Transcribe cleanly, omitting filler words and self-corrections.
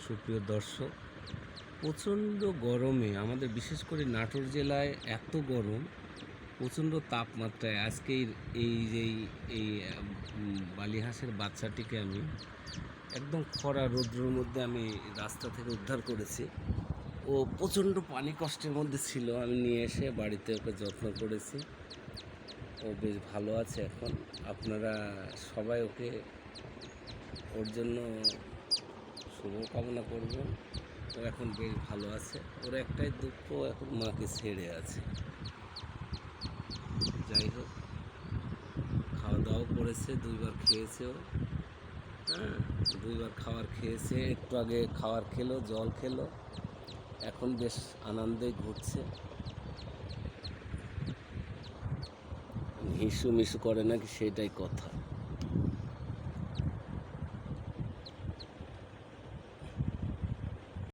সুপ্রিয় দর্শক, প্রচণ্ড গরমে আমাদের বিশেষ করে নাটোর জেলায় এত গরম, প্রচণ্ড তাপমাত্রায় আজকে এই বালিহাঁসের বাচ্চাটিকে আমি একদম খরা রৌদ্রের মধ্যে আমি রাস্তা থেকে উদ্ধার করেছি। ও প্রচণ্ড পানি কষ্টের মধ্যে ছিল, আমি নিয়ে এসে বাড়িতে ওকে যত্ন করেছি। ও বেশ ভালো আছে এখন। আপনারা সবাই ওর জন্য শুভকামনা করবেন। ও এখন বেশ ভালো আছে। ওর একটাই দুঃখ, এখন মাকে ছেড়ে আছে। যাই হোক, খাওয়া দাওয়াও করেছে, 2বার খেয়েছে ও। হ্যাঁ, 2বার খাবার খেয়েছে। একটু আগে খাবার খেলো, জল খেলো, এখন বেশ আনন্দে ঘুরছে। হিসু মিশু করে নাকি সেটাই কথা।